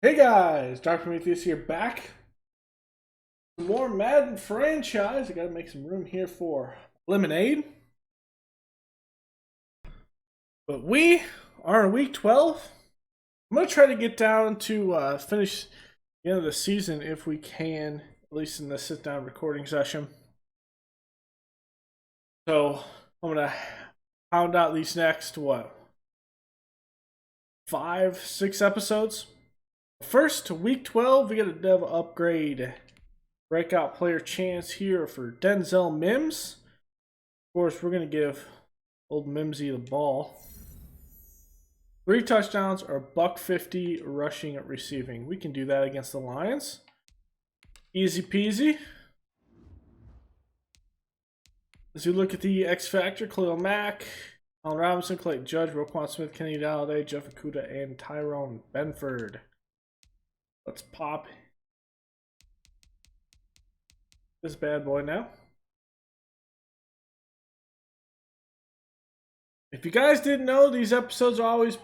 Hey guys, Dr. Prometheus here, back. Some more Madden franchise. I gotta make some room here for Lemonade. But we are in week 12. I'm gonna try to get down to finish the end of the season if we can, at least in the sit-down recording session. So I'm gonna pound out these next 5-6 episodes. First, to week 12, we got a dev upgrade. Breakout player chance here for Denzel Mims. Of course, we're going to give old Mimsy the ball. 3 touchdowns or $150 rushing at receiving. We can do that against the Lions. Easy peasy. As we look at the X Factor, Khalil Mack, Allen Robinson, Clayton Judge, Roquan Smith, Kenny Galladay, Jeff Okudah, and Tyrone Benford. Let's pop this bad boy now. If you guys didn't know, these episodes are always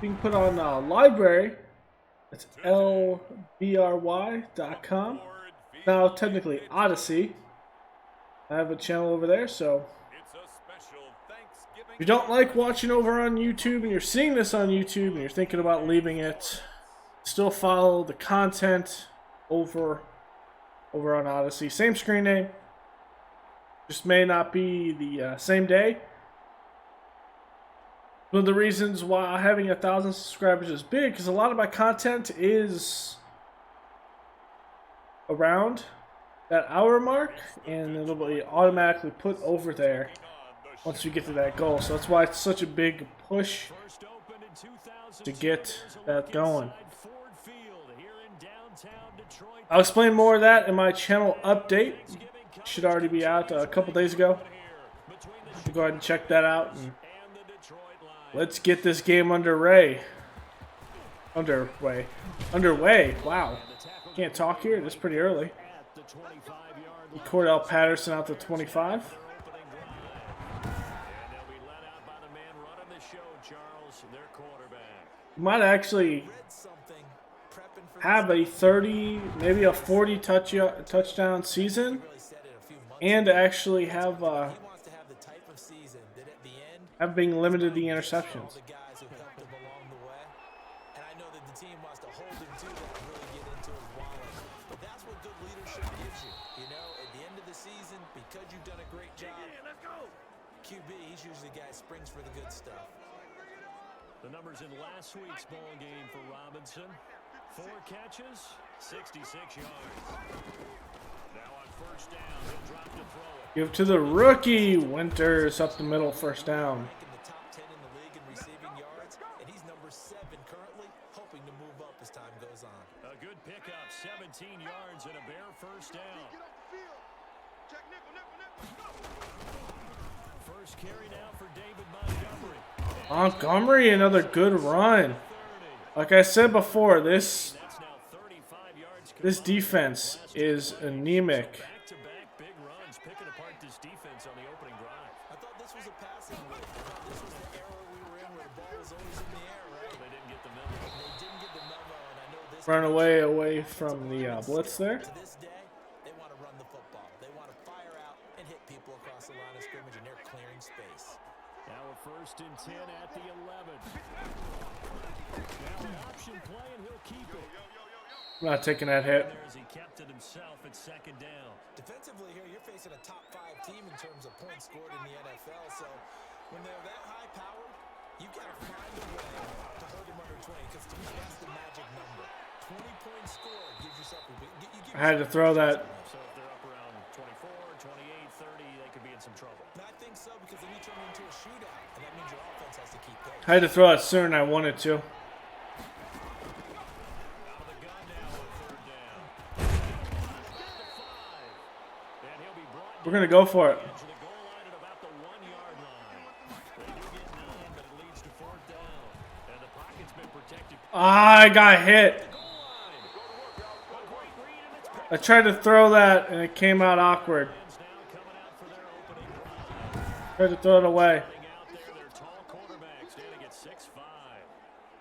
being put on library. It's lbry.com. Now technically Odyssey. I have a channel over there, so if you don't like watching over on YouTube and you're seeing this on YouTube and you're thinking about leaving it, still follow the content over on Odyssey. Same screen name. Just may not be the same day. One of the reasons why having 1,000 subscribers is big, because a lot of my content is around that hour mark, and it'll be automatically put over there once we get to that goal. So that's why it's such a big push to get that going. I'll explain more of that in my channel update. Should already be out a couple days ago. So go ahead and check that out. And let's get this game underway. Underway. Wow. Can't talk here. It's pretty early. Cordell Patterson out to 25. Might actually have a 30, maybe a 40 touchdown season, and actually have being limited the interceptions. Because you've done a great job. QB, he's usually the guy who springs for the good stuff. The numbers in last week's ball game for Robinson. 4 catches, 66 yards. Now on first down, he'll drop to throw it. Give to the rookie. Winters up the middle, first down. In the top 10 in the league in receiving yards, and he's number 7 currently, hoping to move up as time goes on. A good pickup, 17 yards and a bare first down. First carry now for David Montgomery. Montgomery, another good run. Like I said before, this defense is anemic. Back-to-back big runs, picking apart this defense on the opening drive. I thought this was a passing play. I thought this was the era we were in where the ball was always in the air, right? They didn't get the memo. They didn't get the memo, and I know this. Run away from the blitz there. To this day, they want to run the football. They want to fire out and hit people across the line of scrimmage, and they're clearing space. Now a first and 10 at the 11. Now an option play, and he'll keep it. I'm not taking that hit. He kept it himself at second down. Defensively here, you're facing a top 5 team in terms of points scored in the NFL. So when they're that high powered, you've got to find a way to hold them under 20, because to me, that's the magic number. 20 points scored gives yourself a I had to throw that. So if they're up around 24, 28, 30, they could be in some trouble. I think so, because then you turn into a shootout, and that means your offense has to keep pace. I had to throw it sooner than I wanted to. We're going to go for it. I got hit. I tried to throw that and it came out awkward. Tried to throw it away.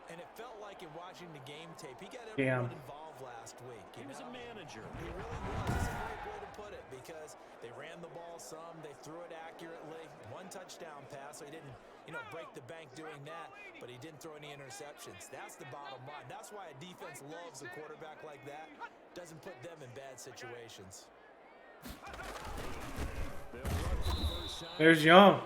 And it felt like in watching the game tape, he got Damn. everyone involved last week. He was a manager. He really was. That's a great way to put it because they ran the ball some, they threw it accurately. One touchdown pass, so he didn't, break the bank doing that, but he didn't throw any interceptions. That's the bottom line. That's why a defense loves a quarterback like that. Doesn't put them in bad situations. There's Young.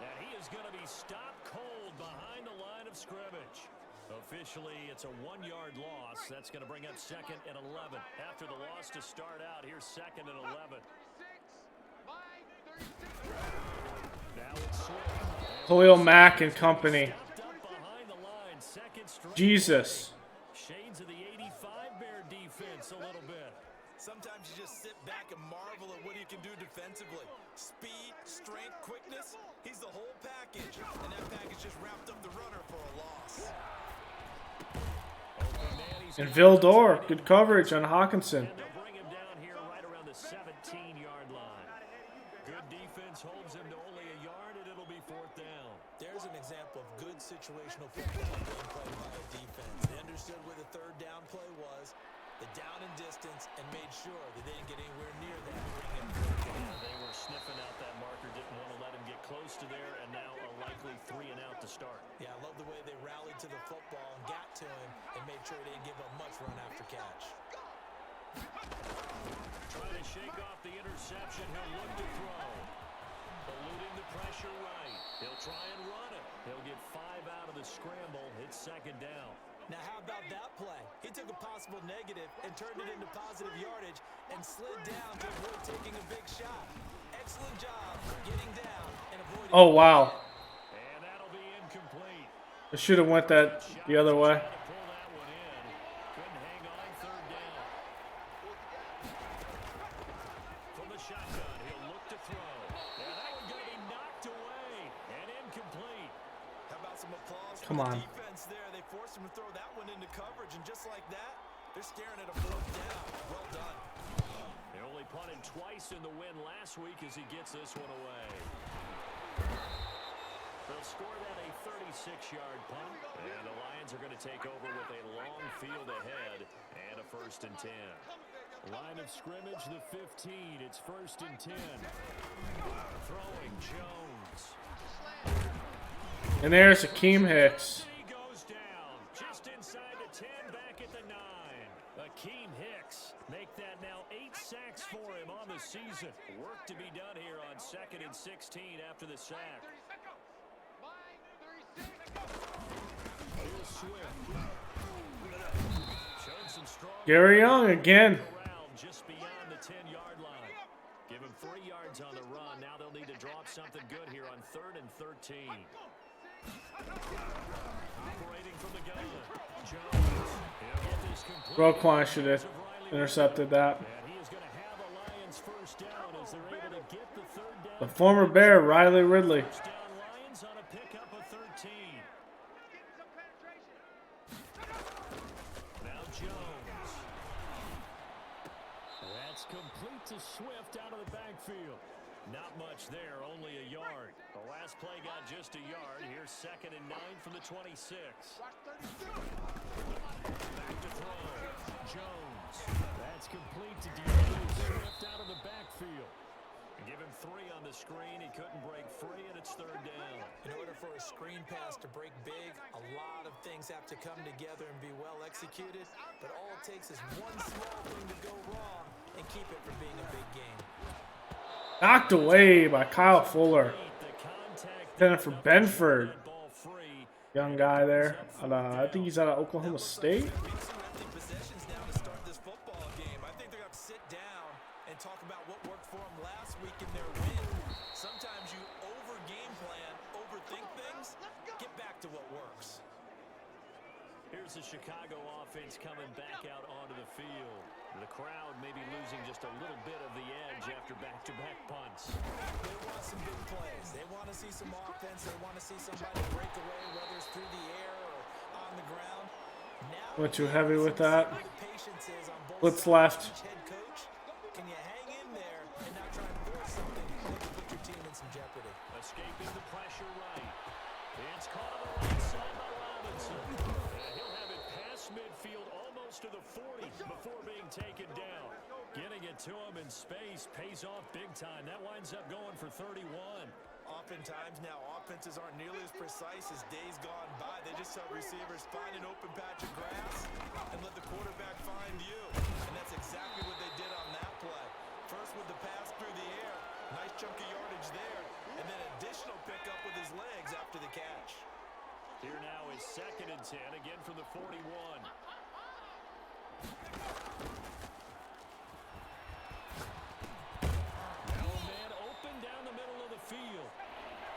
And he is going to be stopped cold behind the line of scrimmage. Officially, it's a 1-yard loss. That's going to bring up 2nd and 11. After the loss to start out, here's 2nd and 11. Now it's Swift. Khalil Mack and company. Jesus. Shades of the 85 Bear defense a little bit. Sometimes you just sit back and marvel at what he can do defensively. Speed, strength, quickness. He's the whole package. And that package just wrapped up the runner for a loss. And Vildor. Good coverage on Hawkinson. And they'll bring him down here right around the 17-yard line. Good defense holds him to only a yard, and it'll be 4th down. There's an example of good situational football being played by a defense. They understood where the 3rd down play was, the down and distance, and made sure that they didn't get anywhere near that. They were sniffing out that marker, didn't want to let him get close to there, and now a likely 3 and out to start. Yeah, I love the way they rallied to the football and got to him and made sure they didn't give up much run after catch. Trying to shake off the interception. He'll look to throw. Eluding the pressure right. He'll try and run it. He'll get 5 out of the scramble. It's 2nd down. Now, how about that play? He took a possible negative and turned it into positive yardage and slid down to avoid taking a big shot. Excellent job getting down and avoiding. Oh, wow. And that'll be incomplete. I should have went that the other way. Trying to pull that one in. Couldn't hang on 3rd down. From the shotgun, he'll look to throw. And that one's going to be knocked away and incomplete. How about some applause Come for on. the defense there? They forced him to throw that one into coverage, and just like that, they're staring at a 4th down. Well done. They only punted twice in the win last week as he gets this one away. They'll score that a 36-yard punt, and the Lions are going to take over with a long field ahead and a 1st and 10. Line of scrimmage, the 15. It's 1st and 10. Throwing Jones. And there's Akeem Hicks. He goes down just inside the 10, back at the 9. Akeem Hicks make that now 8 sacks for him on the season. Work to be done here on 2nd and 16 after the sack. Here's Swift. Showing some strong Gary Young again. around just beyond the 10-yard line. Give him 3 yards on the run. Now they'll need to draw up something good here on 3rd and 13. Operating from the gun. Jones. He'll get this complete. Roquan should have intercepted that. And he is going to have a Lions 1st down as they're able to get the 3rd down. The former Bear, Riley Ridley. 1st down Lions on a pickup of 13. Now Jones. That's complete to Swift out of the backfield. Not much there, only a yard. The last play got just a yard. Here's 2nd and 9 from the 26. Back to throw. Jones. That's complete to Swift out of the backfield. Give him 3 on the screen. He couldn't break free, and it's 3rd down. In order for a screen pass to break big, a lot of things have to come together and be well executed. But all it takes is one small thing to go wrong and keep it from being a big game. Knocked away by Kyle Fuller. Then for Benford. Young guy there. I think he's out of Oklahoma State. Possessions now to start this football game. I think they're going to sit down and talk about what worked for them last week in their win. Sometimes you over-game plan, overthink things. Get back to what works. Here's the Chicago offense coming back out onto the field. The crowd maybe losing just a little bit of the edge after back-to-back punts. They want some big plays. They want to see some offense. They want to see somebody break away, whether it's through the air or on the ground. Now, Went too heavy with that. the patience is on both Blitz sides. left. Each head coach, can you hang in there and not try and force something that can put your team in some jeopardy? Escaping the pressure right. It's caught on the right side by Robinson. to him in space. Pays off big time. That winds up going for 31. Oftentimes now, offenses aren't nearly as precise as days gone by. They just tell receivers, find an open patch of grass and let the quarterback find you. And that's exactly what they did on that play. First with the pass through the air. Nice chunk of yardage there. And then additional pickup with his legs after the catch. Here now is 2nd and 10, again from the 41. Now a man open down the middle of the field.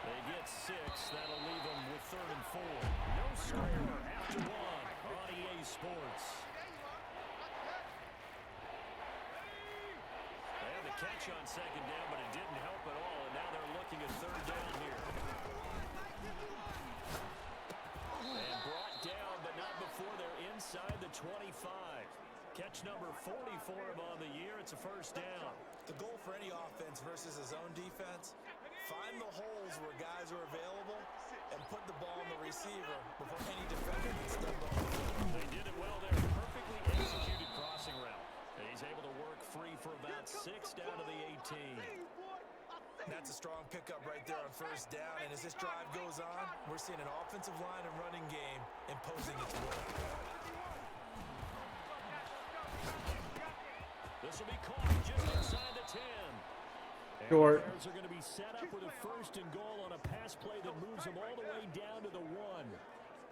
They get 6. That'll leave them with 3rd and 4. No score after 1 on EA Sports. They had the catch on 2nd down, but it didn't help at all, and now they're looking at 3rd down here. And brought down, but not before they're inside the 25. Catch number 44 on the year. It's a 1st down. The goal for any offense versus his own defense, find the holes where guys are available and put the ball on the receiver before any defender can step on the field. They did it well there. Perfectly executed crossing route. And he's able to work free for about 6 down to the 18. That's a strong pickup right there on 1st down. And as this drive goes on, we're seeing an offensive line and running game imposing its will. This will be caught just inside the 10. And Short. the Bears are going to be set up with a 1st and goal on a pass play that moves them all the way down to the 1.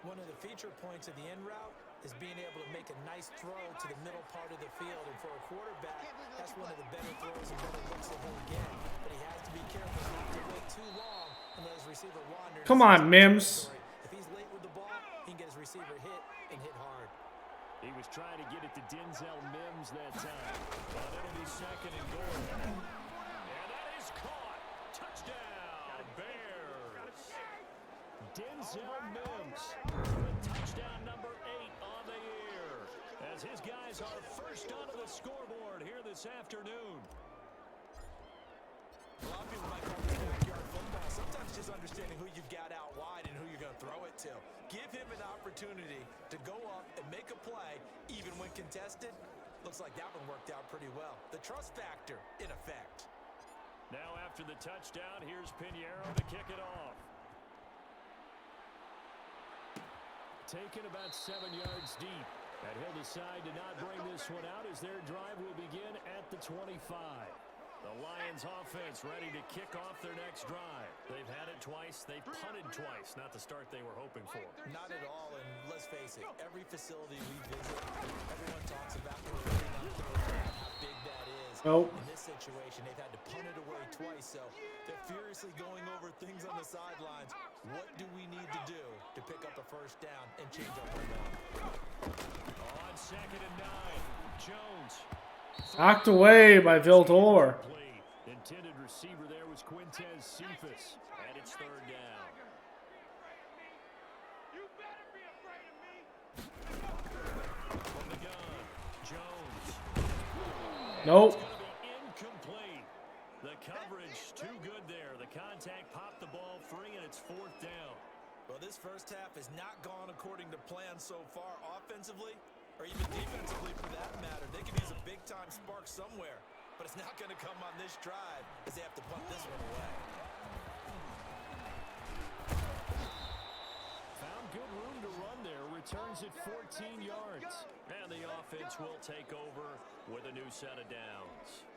One of the feature points of the in route is being able to make a nice throw to the middle part of the field. And for a quarterback, that's one of the better throws and better looks that he'll get. But he has to be careful not to wait too long and let his receiver wander. Come on, Mims. If he's late with the ball, he can get his receiver hit and hit hard. He was trying to get it to Denzel Mims that time. But it'll be 2nd and goal. And that is caught. Touchdown, Bears. Denzel Mims with touchdown number 8 on the year. As his guys are first onto the scoreboard here this afternoon. A lot of people might call this backyard football. Sometimes just understanding who you've got out wide and who you're going to throw it to. Give him an opportunity to go up and make a play, even when contested. Looks like that one worked out pretty well. The trust factor in effect. Now after the touchdown, here's Pinheiro to kick it off. Taken about 7 yards deep. And he'll decide to not bring this one out as their drive will begin at the 25. The Lions offense ready to kick off their next drive. They've had it twice. They've punted twice. Not the start they were hoping for. Not at all, and let's face it, every facility we visit, everyone talks about how big that is. Nope. In this situation, they've had to punt it away twice, so they're furiously going over things on the sidelines. What do we need to do to pick up a 1st down and change our momentum? On 2nd and 9, Jones. Knocked away by Vildor. Intended receiver there was Quintez Cephas, and it's 3rd down. You better be afraid of me. From the gun, Jones. Nope. It's going to be incomplete. The coverage too good there. The contact popped the ball free, and it's 4th down. Well, this first half has not gone according to plan so far offensively, or even defensively for that matter. They could use a big-time spark somewhere, but it's not going to come on this drive as they have to punt this one away. Found good room to run there. Returns at 14 yards. And the offense will take over with a new set of downs.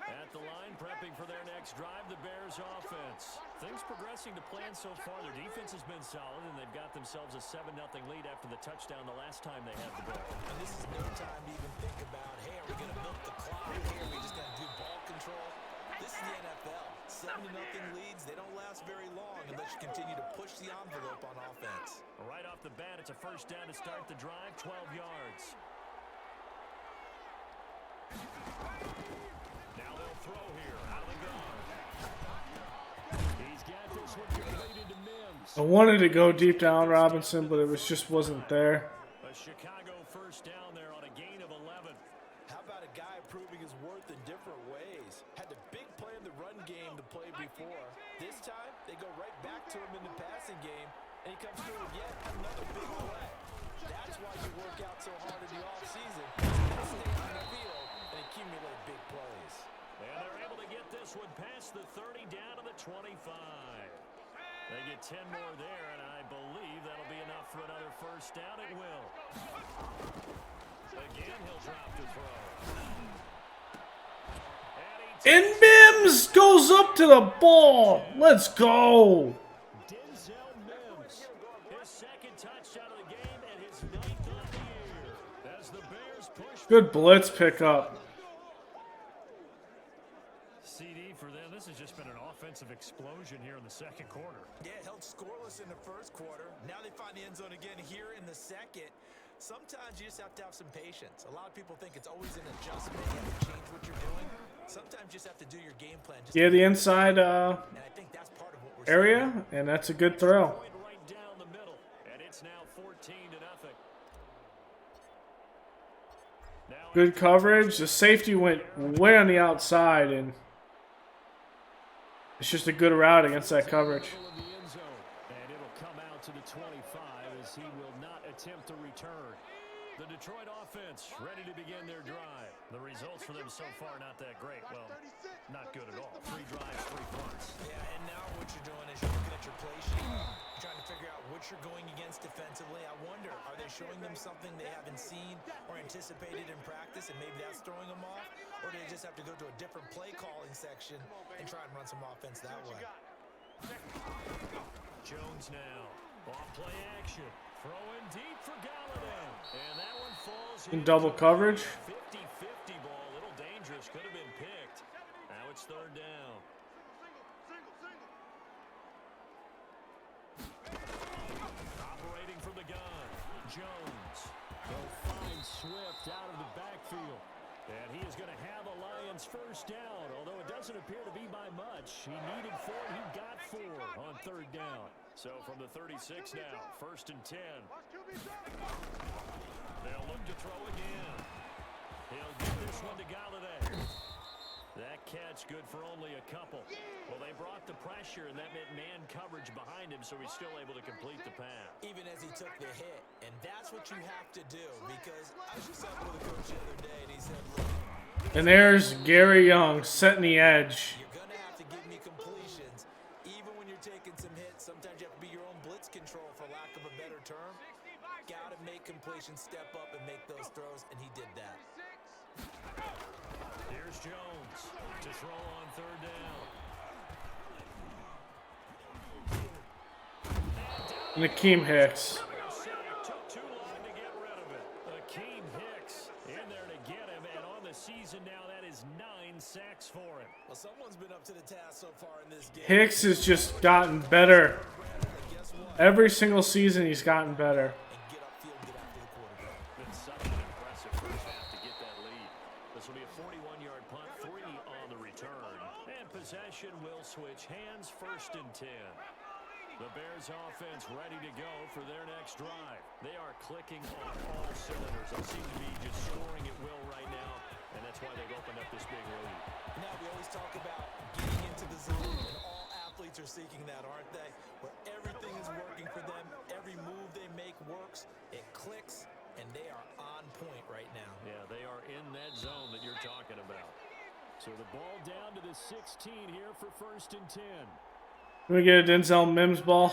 At the line, prepping for their next drive, the Bears offense. Things progressing to plan so far. Their defense has been solid, and they've got themselves a 7-0 lead after the touchdown the last time they had the ball. And this is no time to even think about, hey, are we going to milk the clock? Hey, are we just going to do ball control? This is the NFL. 7-0 leads, they don't last very long unless you continue to push the envelope on offense. Right off the bat, it's a 1st down to start the drive, 12 yards. Now they'll throw here, out of the gun. He's got this one completed to Mims. I wanted to go deep down Robinson, but it just wasn't there. A Chicago 1st down there on a gain of 11. How about a guy proving his worth in different ways? Had the big play in the run game to play before. This time, they go right back to him in the passing game, and he comes through with yet another big play. That's why you work out so hard in the offseason. To stay on the field and accumulate big 25. They get 10 more there, and I believe that'll be enough for another first down. It will. Again, he'll drop to throw. And Mims goes up to the ball. Let's go. Denzel Mims, his second touchdown of the game and his 9th of the year. As the Bears push. Good blitz pickup. CD for them. This has just been an offensive explosion here in the second quarter. Yeah, held scoreless in the first quarter. Now they find the end zone again here in the second. Sometimes you just have to have some patience. A lot of people think it's always an adjustment. You have to change what you're doing. Sometimes you just have to do your game plan. Yeah, the inside and I think that's part of what we're area, seeing. and that's a good throw. Right down the middle, and it's now 14-0. Good coverage. The safety went way on the outside, and it's just a good route against that coverage. And it'll come out to the 25 as he will not attempt to return. The Detroit offense ready to begin their drive. The results for them so far not that great. Well, not good at all. 3 drives, 3 punts. Yeah, and now what you're doing is you're looking at your play sheet, you're trying to figure out what you're going against defensively. I wonder, are they showing them something they haven't seen or anticipated in practice, and maybe that's throwing them off? Or do they just have to go to a different play calling section and try and run some offense that way? Jones now. Off play action. Throwing deep for Galladay. And that one falls In double coverage. 50-50 ball. A little dangerous. Could have been picked. Now it's 3rd down. Operating from the gun. Jones. They'll find Swift out of the backfield. And he is going to have a Lions first down, although it doesn't appear to be by much. He needed 4, he got 4 on 3rd down. So from the 36 now, 1st and 10. They'll look to throw again. He'll give this one to Galladay. That catch good for only a couple. Well, they brought the pressure, and that meant man coverage behind him, so he's still able to complete the pass. Even as he took the hit, and that's what you have to do, because I was just talking with a coach the other day, and he said, look, And there's Gary Young setting the edge. you're going to have to give me completions. Even when you're taking some hits, sometimes you have to be your own blitz control, for lack of a better term. Got to make completions, step up, and make those throws, and he did that. Here's Jones to throw on 3rd down. And Akeem Hicks. Took too long to get rid of it. Akeem Hicks in there to get him, and on the season now, that is 9 sacks for him. Well, someone's been up to the task so far in this game. Hicks has just gotten better. Every single season he's gotten better. And get upfield, get after the quarterback. Been such an impressive first half to get that lead. This will be a 41-yard punt, 3 on the return. And possession will switch hands, 1st and 10. The Bears offense ready to go for their next drive. They are clicking on all cylinders. They seem to be just scoring at will right now, and that's why they've opened up this big lead. Now we always talk about getting into the zone, and all athletes are seeking that, aren't they? Where everything is working for them, every move they make works, it clicks, and they are on point right now. Yeah, they are in that zone that you're talking about. So the ball down to the 16 here for 1st and 10. Can we get a Denzel Mims ball?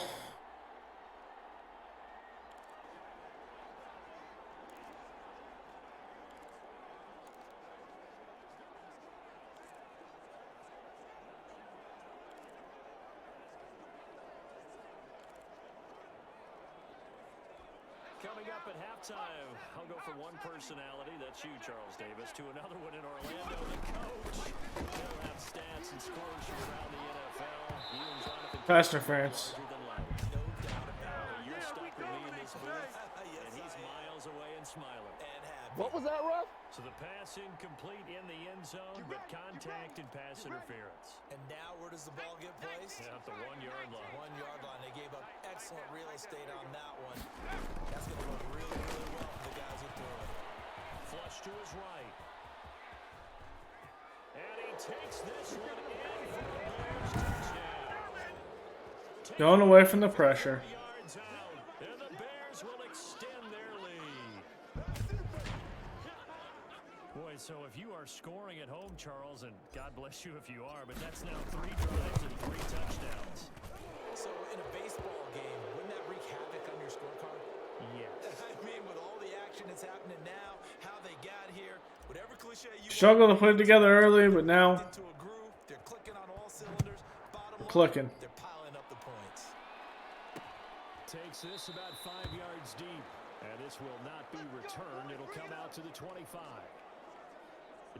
Coming up at halftime, I'll go from one personality, that's you, Charles Davis, to another one in Orlando, the coach. He'll have stats and scores from around the NFL. Pass interference. You're stuck with me in this booth, and he's miles away and smiling. What was that, Ruff? So the pass incomplete in the end zone, but contact and pass interference. And now where does the ball get placed? Yeah, at the 1-yard line. 1-yard line. They gave up excellent real estate on that one. That's going to look really, really well for the guys who threw it. Flush to his right. And he takes this one in for the Bears touchdown. Going away from the pressure. Yards out, and the Bears will extend their lead. Boy, so if you are scoring at home, Charles, and God bless you if you are, but that's now 3 drives and 3 touchdowns. So in a baseball game, wouldn't that wreak havoc on your scorecard? Yes. I mean, with all the action that's happening now, how they got here, whatever cliche you Struggled to put it together early, but now into a groove, they're clicking on all cylinders. Bottom line, clicking. they're piling up the points. Takes this about 5 yards deep, and this will not be returned. It'll come out to the 25.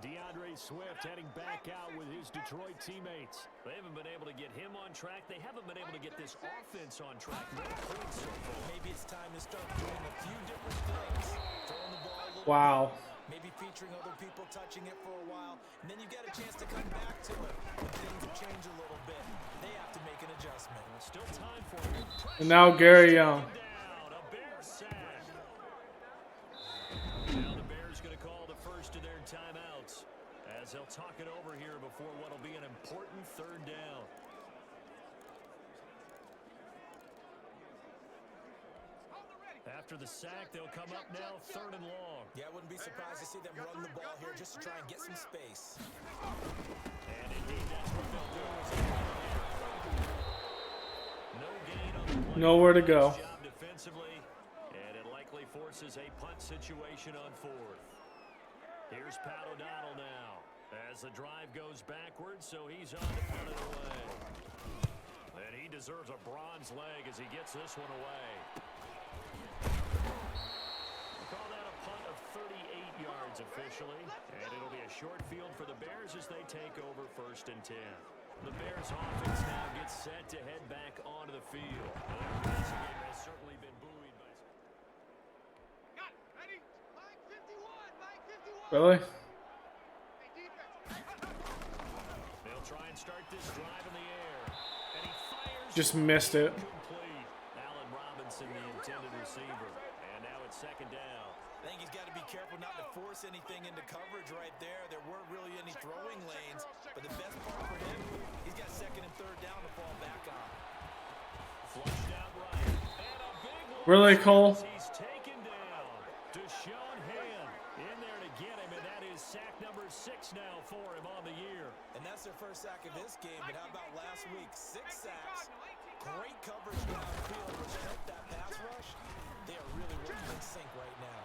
DeAndre Swift heading back out with his Detroit teammates. They haven't been able to get him on track. They haven't been able to get this offense on track. No points so far. Maybe it's time to start doing a few different things. Throwing the ball a little Wow. bit, maybe featuring other people touching it for a while, and then you get a chance to come back to it. When things have changed a little bit, they have to make an adjustment. Still time for him. And now Gary Young. Down, a Bear sack. Now the Bears going to call the first of their timeouts as they'll talk it over here before what will be an important 3rd down. After the sack, they'll come up now 3rd and long. Yeah, I wouldn't be surprised to see them run the ball here just to try and get some space. And indeed, that's what they'll do. No gain on the play. Nowhere to go. Nice job defensively, and it likely forces a punt situation on 4th. Here's Pat O'Donnell now as the drive goes backwards, so he's on to punt it away. And he deserves a bronze leg as he gets this one away. Call that a punt of 38 yards officially, and it'll be a short field for the Bears as they take over 1st and 10. The Bears offense now gets set to head back onto the field. Their passing game has certainly been buoyed by... Got it. Ready? Line 51. Line 51. Really? Hey, defense. They'll try and start this drive in the air. And he fires. Just missed it. Complete. Allen Robinson, the intended receiver. And now it's 2nd down. I think he's got to be careful not to force anything into coverage right there. There weren't really any throwing lanes, but the best part for him, he's got 2nd and 3rd down to fall back on. Flushed out right. And a big one. Really, Cole? He's taken down. Deshaun Hand in there to get him, and that is sack number 6 now for him on the year. And that's their first sack of this game, but how about last week? 6 sacks. Great coverage downfield, which helped that pass rush. They are really working in sync right now.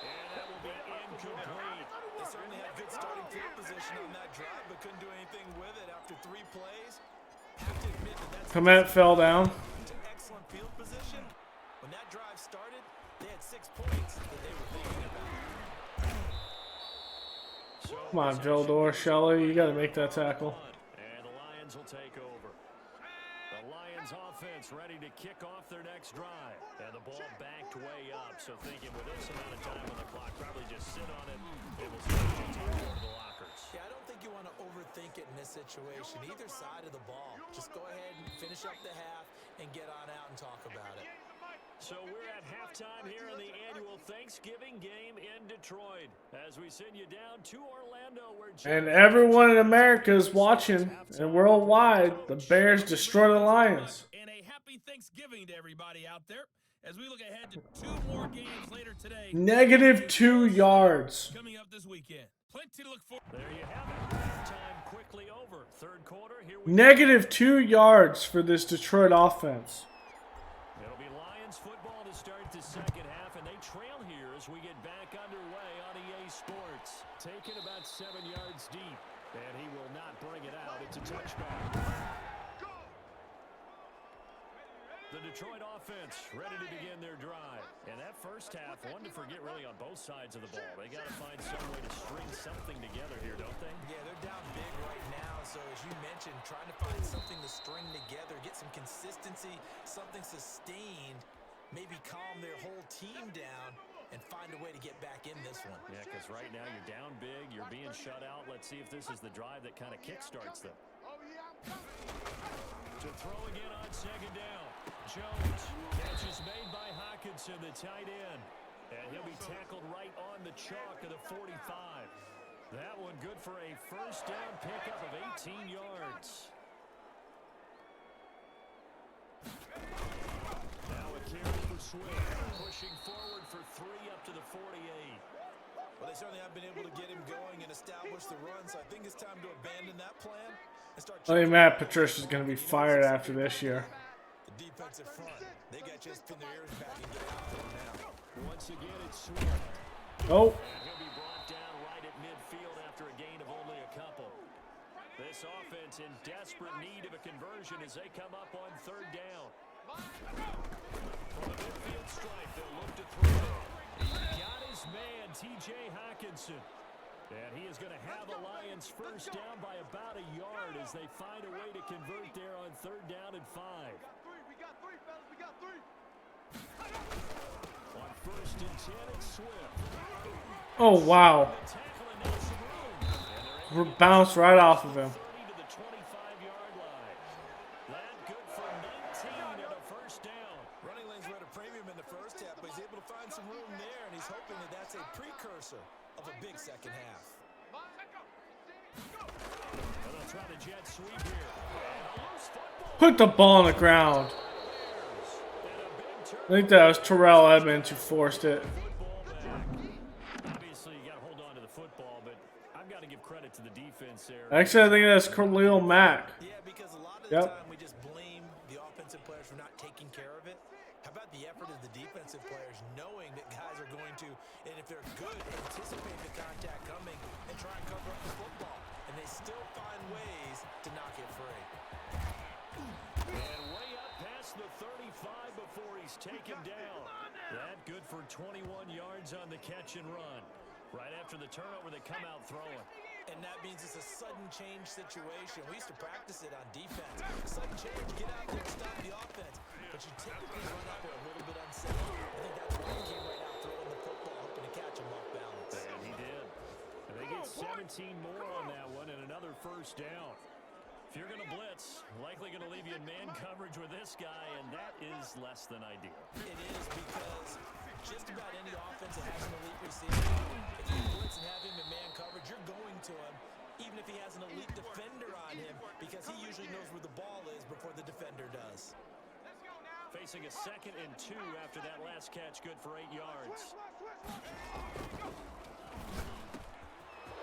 And that will be incomplete. They certainly had good starting field position on that drive, but couldn't do anything with it after 3 plays. Have to admit that that's Komet fell down. excellent field position. When that drive started, they had 6 points that they were thinking about. So Come on, Vildor, Shelley, you got to make that tackle. and the Lions will take over. The Lions offense ready to kick off their next drive. And the ball backed way up. So thinking with this amount of time on the clock, probably just sit on it. It will start to take over the lockers. Yeah, I don't think you want to overthink it in this situation. Either side of the ball. Just go ahead and finish up the half and get on out and talk about it. So we're at halftime here in the annual Thanksgiving game in Detroit. As we send you down to Orlando, where And everyone in America is watching, and worldwide, the Bears destroy the Lions. And a happy Thanksgiving to everybody out there as we look ahead to 2 more games later today. Negative 2 yards. Coming up this weekend. Plenty to look forward to. there you have it. Halftime quickly over. 3rd quarter, here we Negative 2 yards for this Detroit offense. It'll be Lions football to start the 2nd half, and they trail here as we get back underway on EA Sports. Taken about 7 yards deep, and he will not bring it out. It's a touchback. The Detroit offense ready to begin their drive. And that first half, one to forget really on both sides of the ball. They got to find some way to string something together here, don't they? Yeah, they're down big right now. So as you mentioned, trying to find something to string together, get some consistency, something sustained, maybe calm their whole team down and find a way to get back in this one. Yeah, because right now you're down big, you're being shut out. Let's see if this is the drive that kind of kickstarts them. To throw again on 2nd down. Jones, catch is made by Hawkinson, the tight end. And he'll be tackled right on the chalk of the 45. That one good for a 1st down pickup of 18 yards. Now a carry for Swift, pushing forward for 3 up to the 48. Well, they certainly have been able to get him going and establish the run, so I think it's time to abandon that plan and start. I think Matt Patricia's going to be fired after this year. The defensive front, they got just pin their ears back and get after him now. Once again, it's Swift. Oh. He'll be brought down right at midfield after a gain of only a couple. This offense in desperate need of a conversion as they come up on third down. From the midfield stripe, they'll look to throw. He got his man, T.J. Hawkinson. And he is going to have the Lions first down by about a yard as they find a way to convert there on third down and 5. We got three, fellas. We got three. On first and 10, it's Swift. Oh, wow. Tackling out some room. Bounced right off of him. 30 to the 25-yard line. That good for 19 and a first down. Running lanes were at a premium in the first half, but he's able to find some room there, and he's hoping that that's a precursor of a big second half. And they'll try the jet sweep here. And a loose football. Put the ball on the ground. And a big turn. I think that was Terrell Edmonds who forced it. Football back. Obviously, you got to hold on to the football, but I've got to give credit to the defense there. Actually, I think that's Khalil Mack. Yeah, because a lot of the time we just blame the offensive players for not taking care of it. How about the effort of the defensive players knowing that guys are going to, and if they're good, anticipate the contact coming and try and cover up the football. And they still find ways to knock it free. And way up past the 35 before he's taken down. That good for 21 yards on the catch and run. Right after the turnover, they come out throwing. And that means it's a sudden change situation. We used to practice it on defense. Sudden change, get out there, stop the offense. But you typically run up there a little bit unsafe. I think that's why he came right out throwing the football, hoping to catch him off balance. And he did. And they get 17 more on that one and another first down. If you're going to blitz, likely going to leave you in man coverage with this guy, and that is less than ideal. It is because just about any offense that has an elite receiver, if you blitz and have him in man coverage, you're going to him, even if he has an elite defender on him, because he usually knows where the ball is before the defender does. Facing a 2nd and 2 after that last catch, good for 8 yards.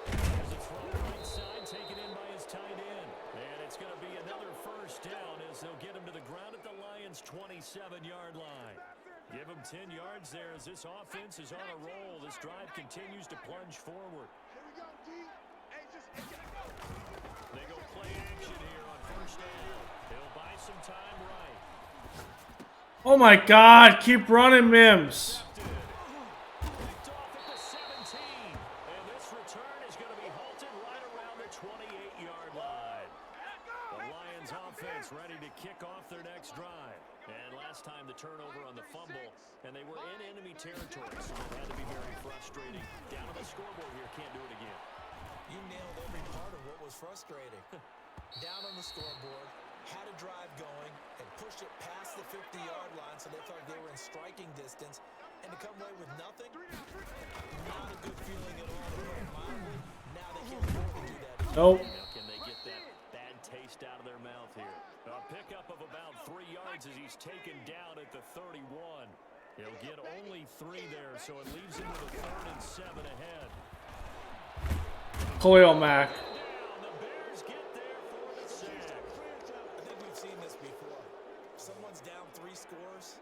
There's a throw right side, taken in by his tight end. And it's going to be another first down as they'll get him to the ground at the Lions' 27-yard line. Give him 10 yards there as this offense is on a roll. This drive continues to plunge forward. They go play action here on first down. They'll buy some time right. Oh my God, keep running, Mims. Picked off at the 17. And this return is going to be halted right around the 28-yard line. The Lions offense ready to kick off their next drive. And last time the turnover on the fumble, and they were in enemy territory, so it had to be very frustrating. Down on the scoreboard here, can't do it again. You nailed every part of what was frustrating. Down on the scoreboard, had a drive going, had pushed it past the 50-yard line, so they thought they were in striking distance, and to come away with nothing, not a good feeling at all. To put it mildly. Now they can't afford to do that. Nope. Now can they get that bad taste out of their mouth here? A pickup of about 3 yards as he's taken down at the 31. He'll get only 3 there, so it leaves him with a 3rd and 7 ahead. Khalil Mack. The Bears get there for the sack. I think we've seen this before. Someone's down 3 scores.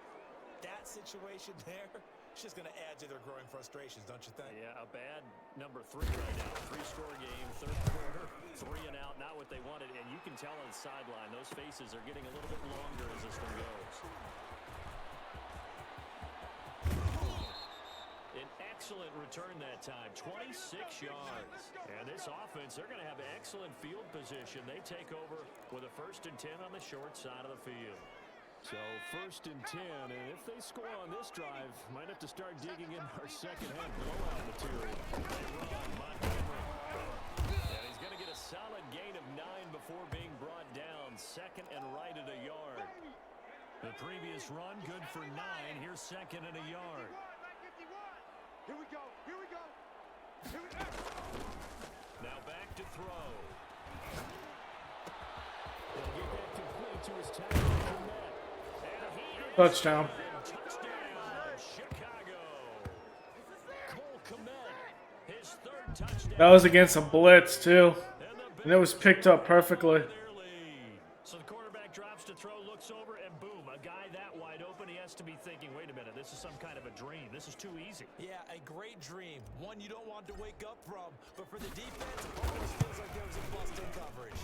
That situation there, it's just going to add to their growing frustrations, don't you think? Yeah, a bad number 3 right now. 3-score game, 3rd quarter, 3 and out, not what they wanted. And you can tell on the sideline, those faces are getting a little bit longer as this one goes. An excellent return that time, 26 yards. And this offense, they're going to have excellent field position. They take over with a 1st and 10 on the short side of the field. So 1st and 10, and if they score on this drive, might have to start digging in our second half blowout material. They run Montgomery. And he's going to get a solid gain of 9 before being brought down. 2nd and right at a yard. The previous run, good for 9. Here's 2nd and a yard. Here we go. Here we go. Here we go. Now back to throw. He'll get that complete to his tackle. Touchdown. Touchdown, Chicago. Cole Kmet his third touchdown. That was against a blitz too, And and it was picked up perfectly. their lead. So the quarterback drops to throw, looks over, and boom, a guy that wide open, he has to be thinking, wait a minute, this is some kind of a dream. This is too easy. Yeah, a great dream. One you don't want to wake up from. But for the defense, it almost feels like there was a bust in coverage.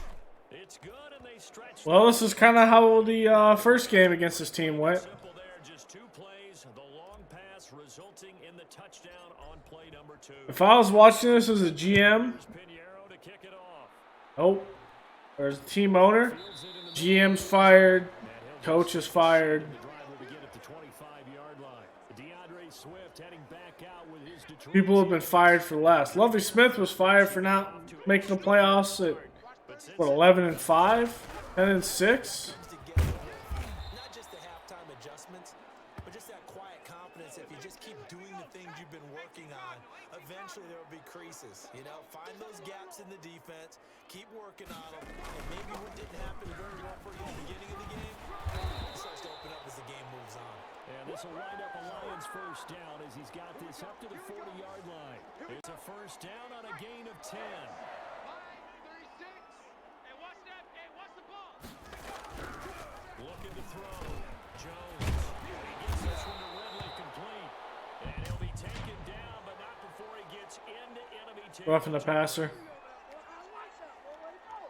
It's good, and they stretch. Well, this is kind of how the first game against this team went. Simple there, just 2 plays. The long pass resulting in the touchdown on play number 2. If I was watching this as a GM, Here's Pinheiro to kick it off. oh, there's a team owner, GM's fired, coach is fired. The drive will begin at the 25-yard line. DeAndre Swift heading back out with his Detroit. People have been fired for less. Lovely Smith was fired for not making the playoffs at, what, 11-5, 10-6. Not just the halftime adjustments, but just that quiet confidence. If you just keep doing the things you've been working on, eventually there will be creases. You know, find those gaps in the defense, keep working on them, and maybe what didn't happen very well for you in the beginning of the game starts to open up as the game moves on. And this will wind up a Lions first down as he's got this up to the 40-yard line. It's a first down on a gain of 10. 36. Hey, watch that. Hey, watch the ball. Looking to throw. Jones. He gets this one to Ridley complete. And he'll be taken down, but not before he gets into enemy territory. Roughing the passer.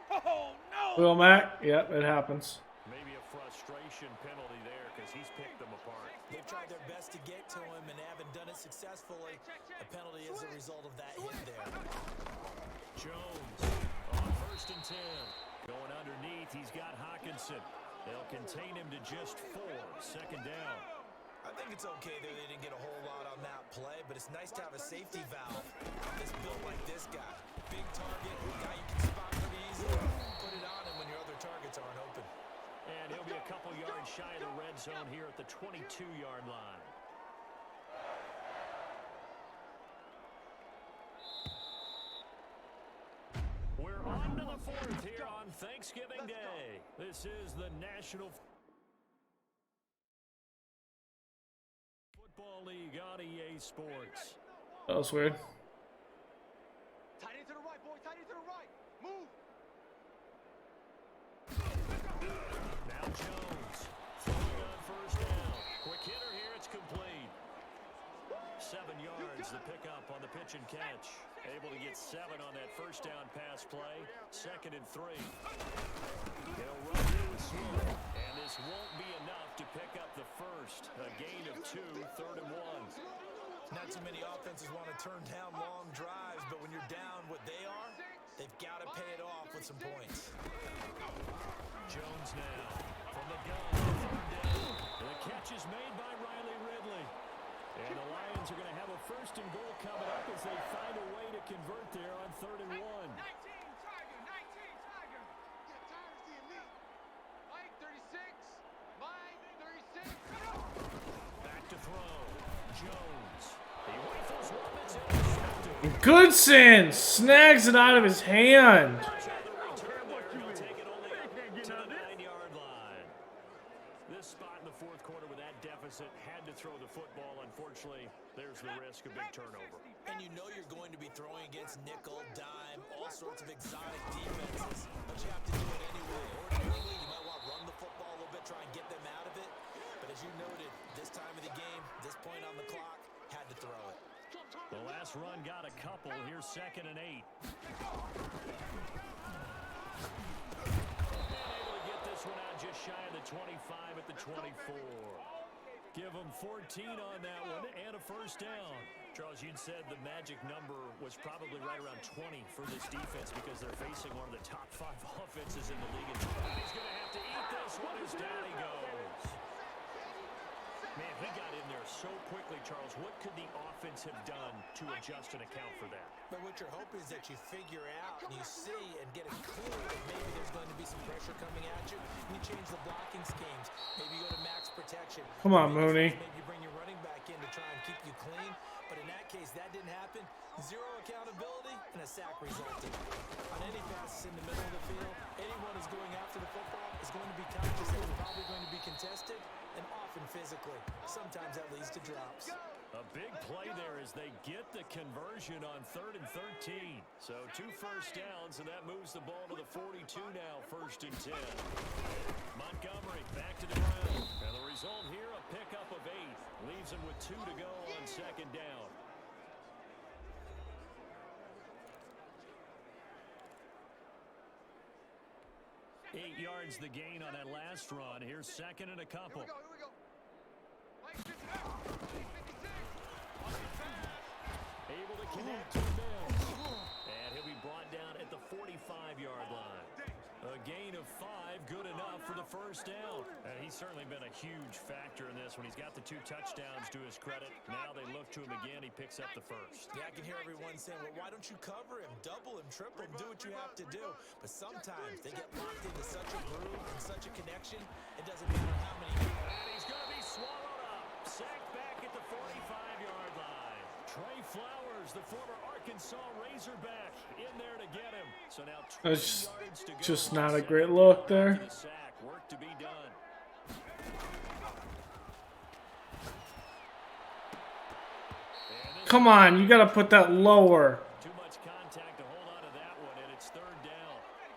Oh, no. Will Mack, yep, it happens. Maybe a frustration penalty there because he's picked them apart. They've tried their best to get to him and haven't done it successfully. A penalty is a result of that hit there. Jones on first and 10. Going underneath, he's got Hawkinson. They'll contain him to just 4. Second down. I think it's okay that they didn't get a whole lot on that play, but it's nice to have a safety valve that's built like this guy. Big target, guy you can spot pretty easily. Put it on him when your other targets aren't open. And he'll be a couple yards shy of the red zone here at the 22-yard line. We're on to the 4th here on Thanksgiving Day. This is the National Football League on EA Sports. That was weird. Tight end to the right, boy. Tight end to the right. Move. Now Jones throwing on first down. Quick hitter here, it's complete. 7 yards, the pickup on the pitch and catch. Able to get 7 on that first down pass play. 2nd and 3. He'll run through Swift, and this won't be enough to pick up the first. A gain of 2, 3rd and 1. Not too many offenses want to turn down long drives, but when you're down what they are, they've got to pay it off with some points. Jones now from the gun. 3rd down. And the catch is made by Riley Ridley. And the Lions are going to have a 1st and goal coming up as they find a way to convert there on 3rd and 1. 19 Tiger. 19 Tiger. Yeah, Tiger's the elite. Mike 36. Mike 36. Back to throw. Jones. He rifles one that's intercepted. Goodson snags it out of his hand. He'll take it only up to the 9-yard line. This spot in the 4th quarter with that deficit had to throw the football. Unfortunately, there's the risk of big turnover. And you know you're going to be throwing against nickel, dime, all sorts of exotic defenses, but you have to do it anyway. Ordinarily, you might want to run the football a little bit, try and get them out of it. But as you noted, this time of the game, this point on the clock, had to throw it. The last run got a couple. Here's 2nd and 8. Able to get this one out just shy of the 25 at the 24. Give them 14 on that one and a first down. Charles, you'd said the magic number was probably right around 20 for this defense because they're facing one of the top 5 offenses in the league. And he's going to have to eat this one as down he goes. Man, he got in there so quickly, Charles. What could the offense have done to adjust and account for that? But what you're hoping is that you figure out and you see and get it clear that maybe there's going to be some pressure coming at you. And you change the blocking schemes. Maybe you go to max protection. Come on, Mooney. Maybe you bring your running back in to try and keep you clean. But in that case, that didn't happen. 0 accountability and a sack resulted. On any passes in the middle of the field, anyone who's going after the football is going to be conscious that it's probably going to be contested and often physically. Sometimes that leads to drops. A big play there as they get the conversion on 3rd and 13. So 2 first downs, and that moves the ball to the 42 now, 1st and 10. Montgomery back to the ground. And the result here, a pickup of 8. Leaves him with 2 to go on 2nd down. Eight yards the gain on that last run. Here's 2nd and a couple. Here we go. Mike, 56. Able to connect to Mims. And he'll be brought down at the 45-yard line. A gain of 5, good enough for the 1st down. And he's certainly been a huge factor in this when he's got the 2 touchdowns to his credit. Now they look to him again. He picks up the 1st. Yeah, I can hear everyone saying, well, why don't you cover him? Double him, triple him, do what you have to do. But sometimes they get locked into such a groove and such a connection, it doesn't matter how many. And he's going to be swallowed up. Sacked back at the 45-yard line. Trey Flowers, the former Arkansas Razorback, in there to get him. So now 20 That's yards to go. just not a great look there. The sack, work to be done. Come on, you gotta put that lower. Too much contact to hold on to that one, and it's 3rd down.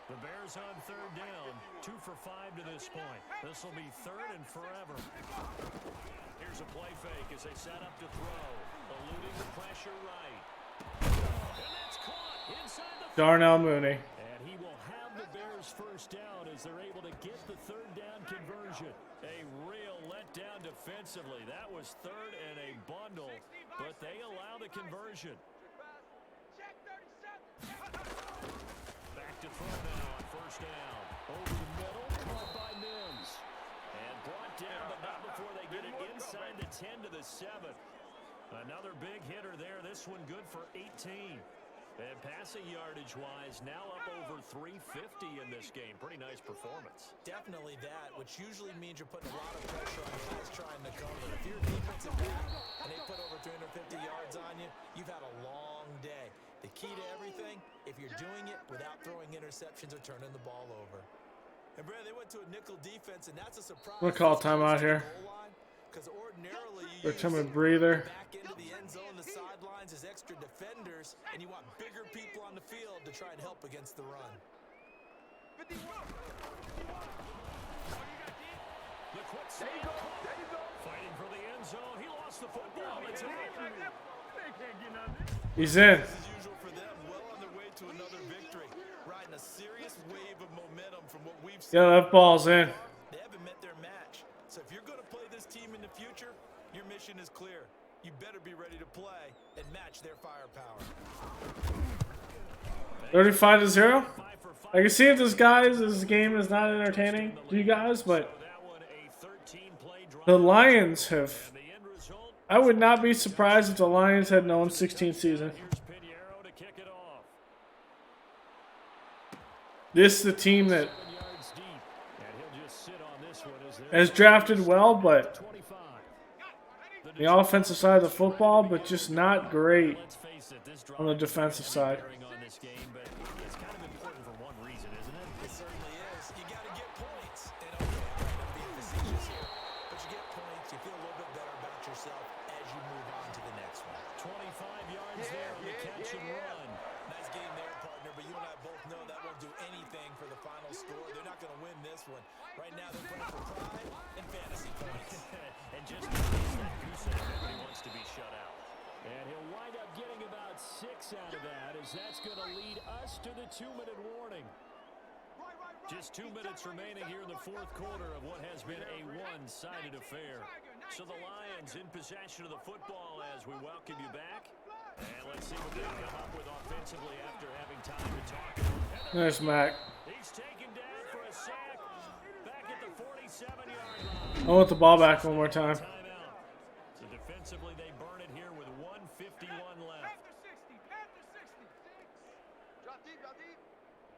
The Bears on 3rd down, 2 for 5 to this point. This will be 3rd and forever. Here's a play fake as they set up to throw. Eluding the pressure right. And that's caught inside the Darnell Mooney. And he will have the Bears 1st down as they're able to get the 3rd down conversion. A real letdown defensively. That was 3rd and a bundle, but they allow the conversion. Check 37. Back to throw now on 1st down. Over the middle, caught by Mims. And brought down, but not before they get it inside the 10 to the 7. Another big hitter there. This one good for 18. And passing yardage-wise, now up over 350 in this game. Pretty nice performance. Definitely that, which usually means you're putting a lot of pressure on guys trying to cover. If you're a defensive back and they put over 350 yards on you, you've had a long day. The key to everything, if you're doing it without throwing interceptions or turning the ball over. And Brad, they went to a nickel defense, and that's a surprise. I'm gonna call timeout here. Because ordinarily you They're a breather. back into the end zone, the sidelines as extra defenders, and you want bigger people on the field to try and help against the run. 51. The quick save. There you go. Fighting for the end zone. He lost the football. It's in. He's in. As usual for them, well on their way to another victory, riding a serious wave of momentum from what we've seen. Yeah, that ball's in. They haven't met their match. So if you're going to play this team in the future, your mission is clear. You better be ready to play and match their firepower. 35-0. I can see if this game is not entertaining to you guys, but the Lions have. I would not be surprised if the Lions had no 16th season. This is the team that has drafted well, but the offensive side of the football, but just not great on the defensive side. It's kind of important for one reason, isn't it? It certainly is. You got to get points. And I'm being facetious here, but you get points, you feel a little bit better about yourself as you move on to the next one. 25 yards there on the catch and run. Nice game there, partner, but you and I both know that won't do anything for the final score. They're not going to win this one. Right now they're playing for pride and fantasy points. And just in case that goose egg, everybody wants to be shut out. And he'll wind up getting about 6 out of that, as that's going to lead us to the 2-minute warning. Just 2 minutes remaining here in the 4th quarter of what has been a one-sided affair. So the Lions in possession of the football as we welcome you back. And let's see what they come up with offensively after having time to talk. Nice, Mac. He's taken down for a sack back at the 47-yard line. I want the ball back one more time. Timeout. So defensively, they burn it here with 1:51 left. Panther 60. Drop deep.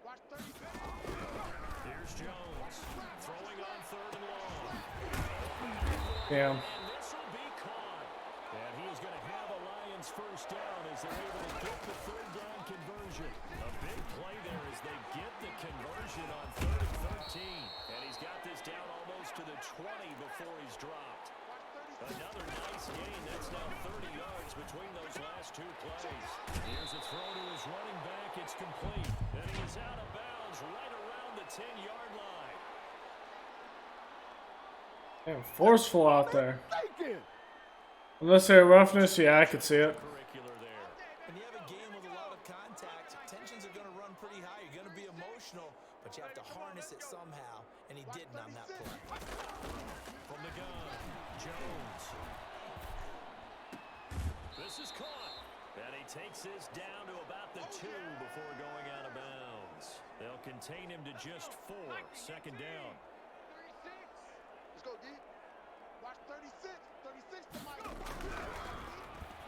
Watch 30. Here's Jones throwing on 3rd and long. Damn. And this will be caught. And he is going to have a Lions 1st down as they're able to get the 3rd down conversion. A big play there as they get the conversion on 3rd and 13. And he's got this down almost to the 20 before he's dropped. Another nice gain. That's now 30 between those last two plays. Here's a throw to his running back. It's complete. And he is out of bounds right around the 10-yard line. Damn, forceful out there. Unless they're roughness, yeah, I could see it. Curricular there. When you have a game with a lot of contact, tensions are going to run pretty high. You're going to be emotional, but you have to harness it somehow, and he didn't on that play. From the gun, Jones. This is caught. And he takes this down to about the 2 before going out of bounds. They'll contain him to just 4. Second down. 36. Let's go, D. Watch 36. 36 to Mike.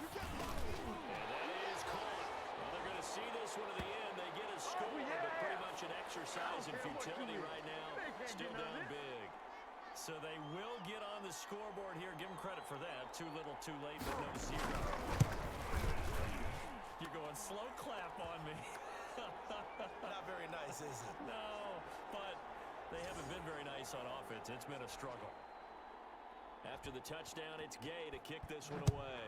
You get And that is caught. Well, they're going to see this one to the end. They get a score, but pretty much an exercise in futility right now. Still down big. So they will get on the scoreboard here. Give them credit for that. Too little, too late, but no 0. You're going slow clap on me. Not very nice, is it? No, but they haven't been very nice on offense. It's been a struggle. After the touchdown, it's Gay to kick this one away.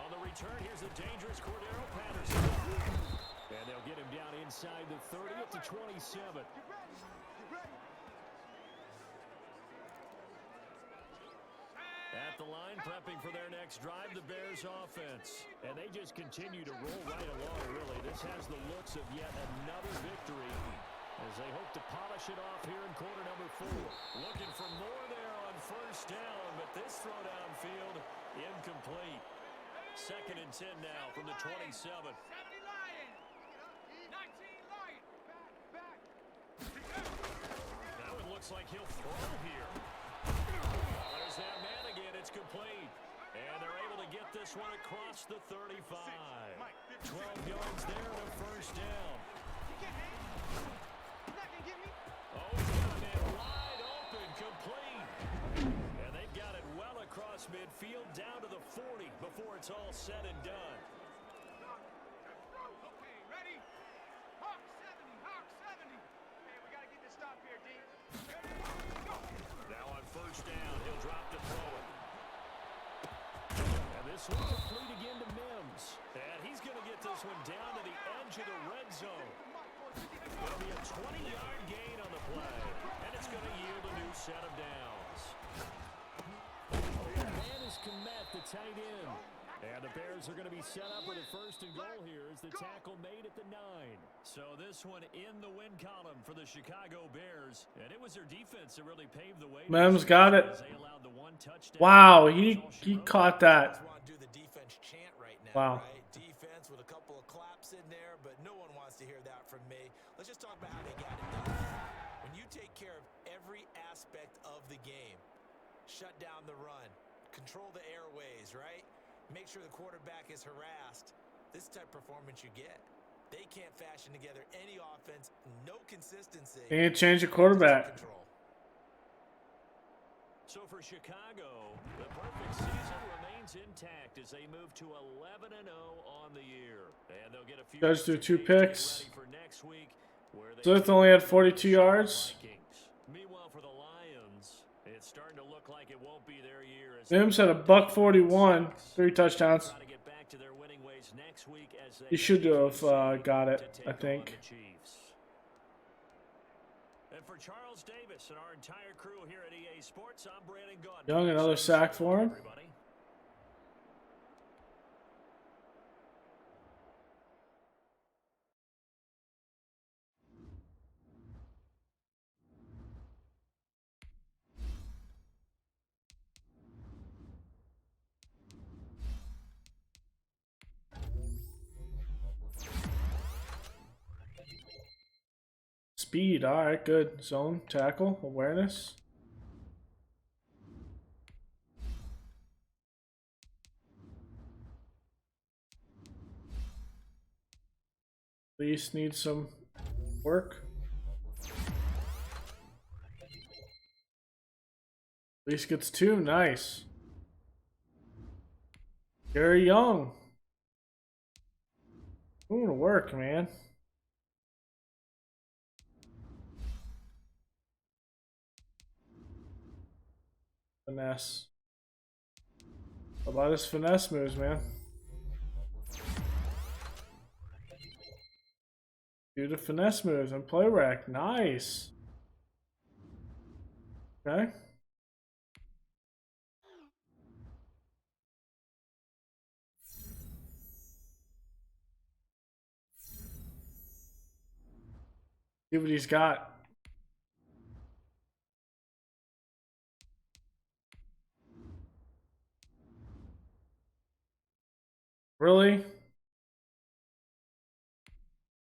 On the return, here's the dangerous Cordero Patterson. And they'll get him down inside the 30 at the 27. At the line, prepping for their next drive, the Bears offense. And they just continue to roll right along, really. This has the looks of yet another victory as they hope to polish it off here in quarter number 4. Looking for more there on first down, but this throw downfield incomplete. Second and 10 now from the 27. 70 Lions. 19 Lions. Back. Now it looks like he'll throw here. There's that man again. It's complete. And they're able to get this one across the 35. 12 yards there and a first down. Oh, he's got a man wide open, complete. And they've got it well across midfield down to the 40 before it's all said and done. Okay, ready? Hawk 70. Hawk 70. Hey, we got to get this stop here, D. Ready? Go. Now on first down, he'll drop to throw it. And this one complete again to Mims. And he's going to get this one down to the edge of the red zone. It'll be a 20-yard gain on the play, and it's going to yield a new set of downs. Man is Komet, the tight end. And the Bears are going to be set up with a first and goal here as the tackle made at the 9. So this one in the win column for the Chicago Bears. And it was their defense that really paved the way. Mims got it. They allowed the 1 touchdown. Wow, he caught that. Just want to do the defense chant right now, Wow. right? Defense with a couple of claps in there, but no one wants to hear that from me. Let's just talk about how they got it done. When you take care of every aspect of the game, shut down the run, control the airways, right? Make sure the quarterback is harassed. This type of performance you get. They can't fashion together any offense, no consistency. They can't change the quarterback. Control. So for Chicago, the perfect season remains intact as they move to 11-0 on the year. And they'll get a few Judge threw 2 picks. ready for next week, where they Smith only had 42 yards. Vikings. Meanwhile, for the Lions, it's starting to look like it won't be their year. As Mims had a $141, 3 touchdowns. try to get back to their winning ways next week as they He should have got it, to take I on think. the Chiefs. And for Charles Davis and our entire crew here at EA Sports, I'm Brandon Gaudin. Young, another sack for him. Everybody. Speed, alright, good. Zone, tackle, awareness. Least needs some work. Least gets 2, nice. Gary Young. Doing the work, man. Finesse. A lot of finesse moves, man. Do the finesse moves and play rack. Nice. Okay. See what he's got. Really?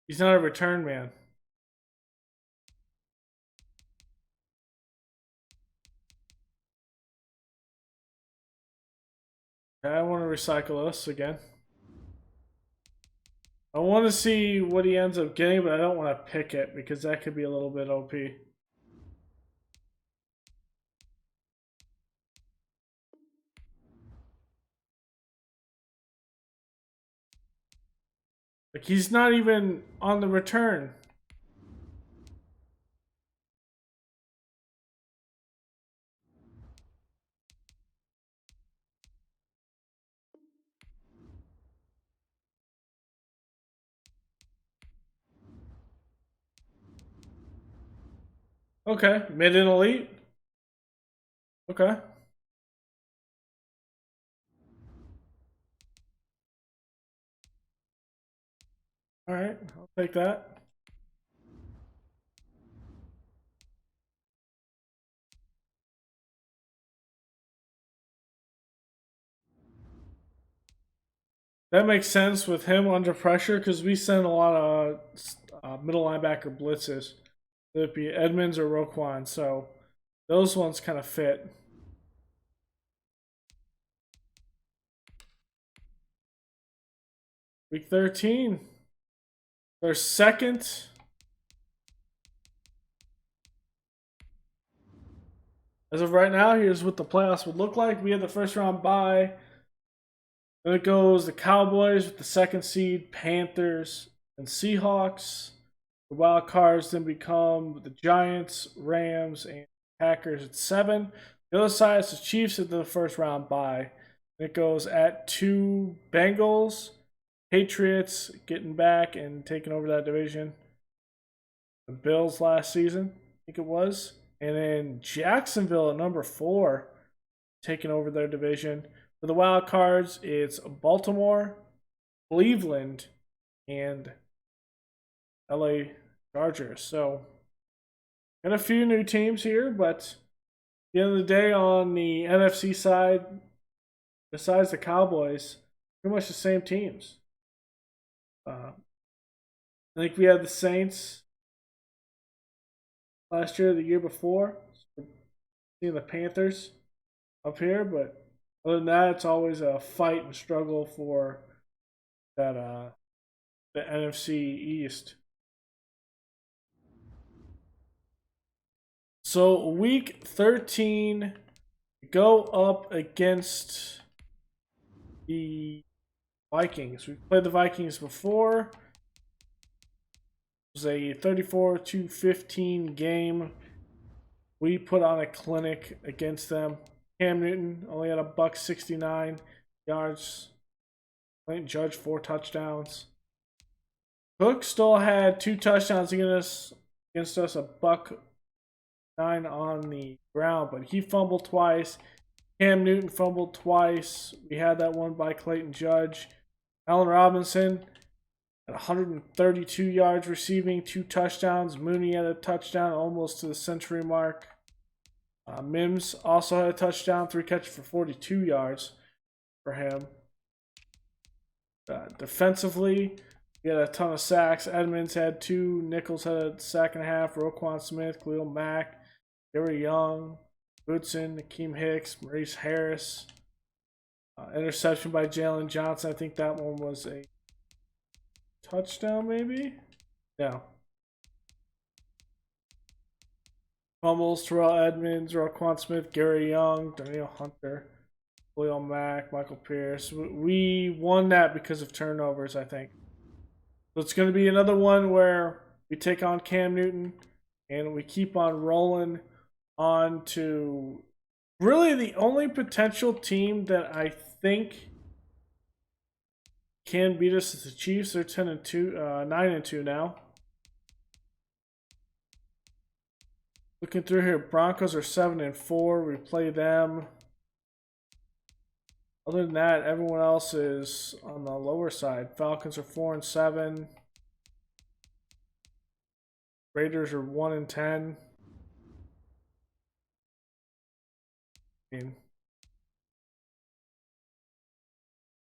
He's not a return man. I want to recycle this again. I want to see what he ends up getting, but I don't want to pick it because that could be a little bit OP. Like, he's not even on the return. Okay, mid and elite. Okay. All right, I'll take that. That makes sense with him under pressure because we send a lot of middle linebacker blitzes. It'd be Edmonds or Roquan, so those ones kind of fit. Week 13. Their second. As of right now, here's what the playoffs would look like. We have the first round bye. Then it goes the Cowboys with the second seed, Panthers, and Seahawks. The wild cards then become the Giants, Rams, and Packers at 7. The other side is the Chiefs at the first round bye. It goes at 2 Bengals, Patriots getting back and taking over that division. The Bills last season, I think it was. And then Jacksonville at number 4, taking over their division. For the wild cards, it's Baltimore, Cleveland, and LA Chargers. So, got a few new teams here, but at the end of the day, on the NFC side, besides the Cowboys, pretty much the same teams. I think we had the Saints last year, the year before. Seeing the Panthers up here, but other than that, it's always a fight and struggle for that the NFC East. So week 13, go up against the Vikings. We played the Vikings before. It was a 34-15 game. We put on a clinic against them. Cam Newton only had $169 yards. Clayton Judge 4 touchdowns. Cook still had 2 touchdowns against us, $109 on the ground, but he fumbled twice. Cam Newton fumbled twice. We had that one by Clayton Judge. Allen Robinson at 132 yards receiving, 2 touchdowns. Mooney had a touchdown almost to the century mark. Mims also had a touchdown, 3 catches for 42 yards for him. Defensively, we had a ton of sacks. Edmonds had 2. Nichols had a sack and a half. Roquan Smith, Khalil Mack, Gary Young, Goodson, Akeem Hicks, Maurice Harris. Interception by Jalen Johnson. I think that one was a touchdown, maybe? No. Fumbles, Terrell Edmonds, Roquan Smith, Gary Young, Daniel Hunter, Khalil Mack, Michael Pierce. We won that because of turnovers, I think. So it's going to be another one where we take on Cam Newton and we keep on rolling on to really the only potential team that I think can beat us as the Chiefs. They're 10-2, 9-2 now. Looking through here, Broncos are 7-4. We play them. Other than that, everyone else is on the lower side. Falcons are 4-7. Raiders are 1-10.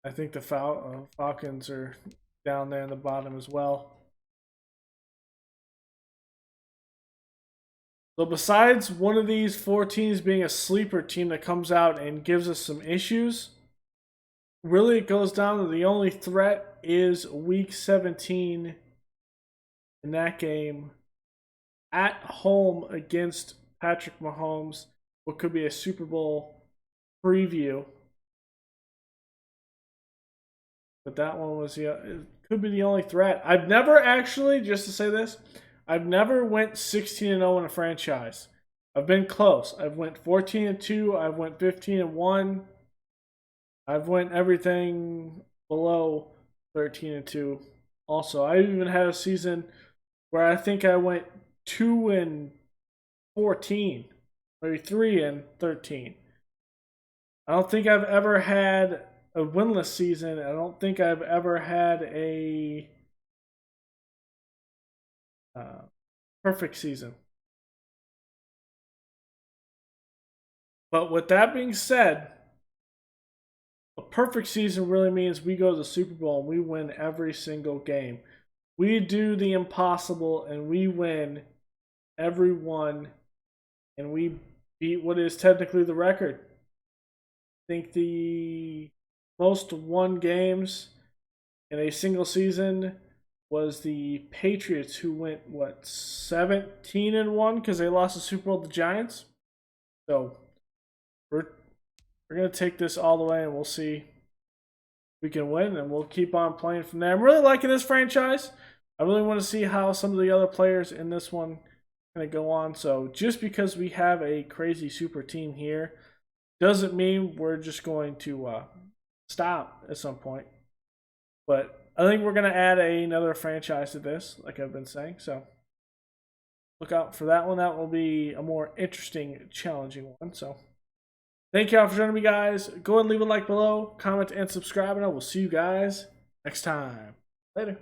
I think the Falcons are down there in the bottom as well. So besides one of these 4 teams being a sleeper team that comes out and gives us some issues, really it goes down to the only threat is week 17 in that game at home against Patrick Mahomes, what could be a Super Bowl preview. But that one was it could be the only threat. I've never actually, just to say this, I've never went 16-0 in a franchise. I've been close. I've went 14-2. I've went 15-1. I've went everything below 13-2. Also, I even had a season where I think I went 2-14, maybe 3-13. I don't think I've ever had a winless season. I don't think I've ever had a perfect season. But with that being said, a perfect season really means we go to the Super Bowl and we win every single game. We do the impossible and we win every one, and we beat what is technically the record. I think the most won games in a single season was the Patriots, who went 17-1 because they lost the Super Bowl to the Giants. So we're gonna take this all the way, and we'll see if we can win, and we'll keep on playing from there. I'm really liking this franchise. I really want to see how some of the other players in this one gonna go on. So just because we have a crazy super team here doesn't mean we're just going to stop at some point. But I think we're going to add another franchise to this, like I've been saying. So look out for that one. That will be a more interesting, challenging one. So thank you all for joining me, guys. Go ahead and leave a like below, comment, and subscribe, and I will see you guys next time. Later.